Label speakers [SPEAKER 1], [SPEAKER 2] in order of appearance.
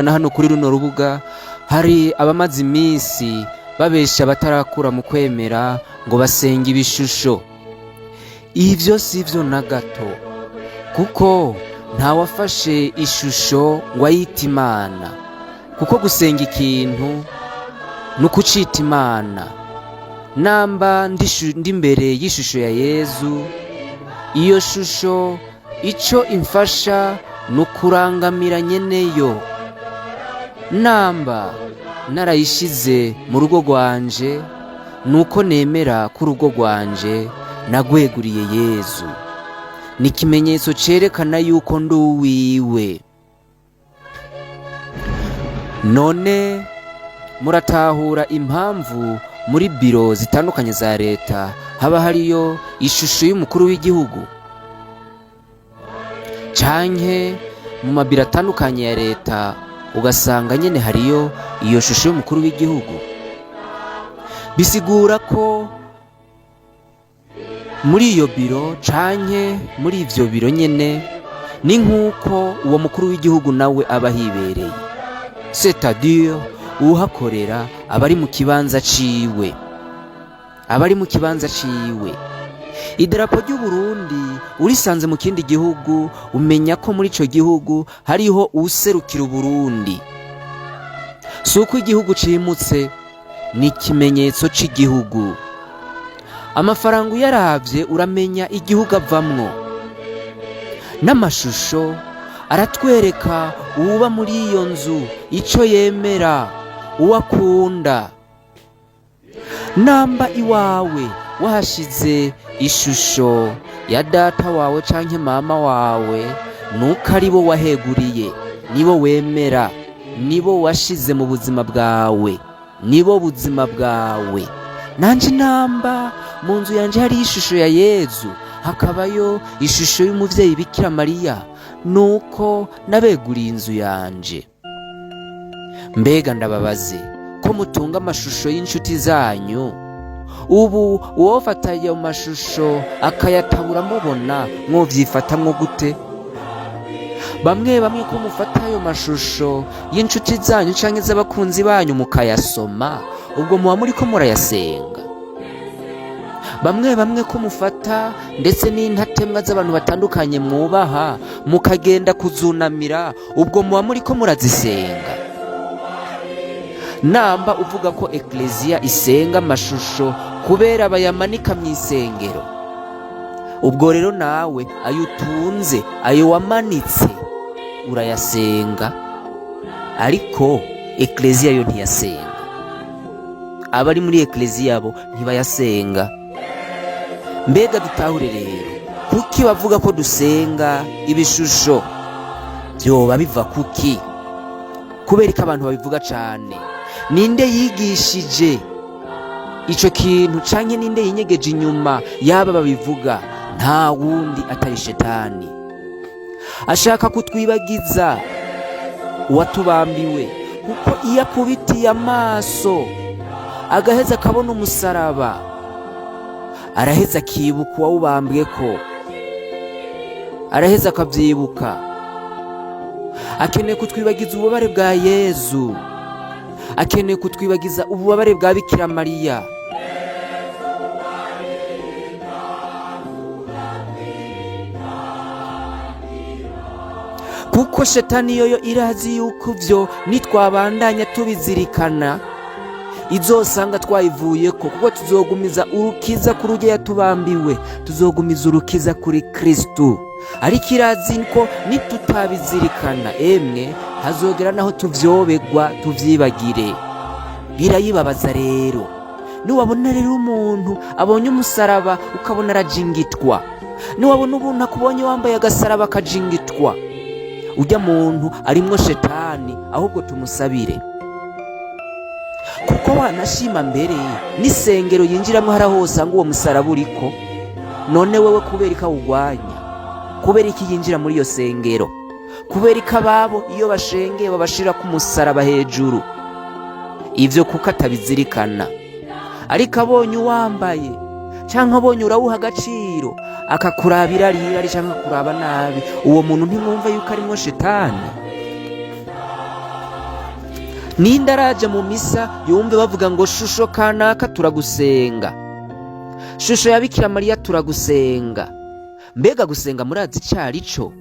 [SPEAKER 1] na hano kuri runo rubuga hari abamaze iminsi babesha batarakura mu kwemera ngo basenga ibishusho. Ivyo sivyo na gato, kuko ntawafashe ishusho ngo ayite Imana, kuko gusenga ikintu ni ukucita Imana. Namba ndi imbere y'ishusho ya Yezu, iyo shusho ico imfasha ni ukurangamira nyeneyo. Namba narayishize mu rugo rwanje, nuko nemera ko urugo rwanje nagweguriye Yezu. Ni ikimenyetso cerekana yuko ndi uwiwe. None muratahura impamvu muri biro zitandukanye za leta haba hariyo ishusho y'umukuru w'igihugu, canke mu mabiro atandukanye ya leta ugasanga nyene hariyo iyo shusho y'umukuru w'igihugu. Bisigura ko muri iyo biro canke muri ivyo biro nyene ni nk'uko uwo mukuru w'igihugu nawe aba hibereye, c'est-à-dire uhakorera aba ari mu kibanza ciwe, Idarapo ry'u Burundi urisanze mu kindi gihugu umenya ko muri ico gihugu hariho uwuserukira Uburundi. Si uko igihugu cimutse, ni ikimenyetso c'igihugu. Amafaranga uyaravye uramenya igihugu avamwo. N'amashusho aratwereka uwuba muri iyo nzu ico yemera, uwakunda. Namba iwawe wahashize ishusho ya data wawe canke mama wawe, nuko ari bo waheguriye, nibo wemera, nibo washize mu buzima bwawe, nibo buzima bwawe. Nanje namba mu nzu yanje hari ishusho ya Yezu, hakabayo ishusho y'umuvyeyi Bikira Mariya, nuko nabeguriye inzu yanje. Mbega ndababaze ko mutunga amashusho y'inshuti zanyu, ubu uwofata ayo mashusho akayatabura mubona mwovyifatamwo gute? Bamwe ko mufata ayo mashusho y'inshuti zanyu canke z'abakunzi banyu mukayasoma, ubwo muba muriko murayasenga. Bamwe ko mufata ndetse n'intatemwa z'abantu batandukanye mwubaha mukagenda kuzunamira, ubwo muba muriko murazisenga. Namba uvuga ko Eklezia isenga amashusho kubera bayamanika mw'isengero, ubwo rero nawe ayo utunze, ayo wamanitse urayasenga, ariko Eklezia yo ntiyasenga. Abari muri Eklezia bo ntibayasenga. Mbega dutahure rero, kuki bavuga ko dusenga ibishusho? Vyoba biva kuki? Kubera ko abantu babivuga cane? Ninde yigishije ico kintu, canke ninde yinyegeje inyuma yaba babivuga? Nta wundi atari Shetani. Ashaka kutwibagiza uwatubambiwe, kuko iyo akubitiye amaso agaheza akabona umusaraba, araheza akibuka uwawubambweko, araheza akavyibuka. Akeneye kutwibagiza ububabare bwa Yezu, akeneye kutwibagiza ububabare bwa Bikira Mariya. Kuko Shetani yoyo irazi yuko vyo nitwabandanya tubizirikana izosanga twayivuyeko, kuko tuzogumiza urukiza ku rujya yatubambiwe, tuzogumiza urukiza kuri Kristu. Ariko irazi ko nitutabizirikana, emwe hazogera naho tuvyobegwa tuvyibagire. Birayibabaza rero. Niwabona rero umuntu abonye umusaraba ukabona arajingitwa, niwabona umuntu akubonye wambaye agasaraba akajingitwa, ujya muntu arimwo Shetani, ahubwo tumusabire. Kuko wanashima mbere n'isengero yinjiramwo harahosanga uwo musaraba uriko. None wewe kubera ikawugwanya, kubera iki yinjira muri iyo sengero? Kubera ikababo iyo bashengeye babashira ku musaraba hejuru? Ivyo kuko atabizirikana. Ariko abonye uwambaye canke abonye urawuha agaciro, akakurabira ari canke akuraba nabi, uwo muntu ntimwumva yuko arimwo Shetani? ninde araje mu misa yumve bavuga ngo shusho kanaka turagusenga, shusho ya Bikira Mariya turagusenga? Mbega gusenga murazi icyo ari cyo?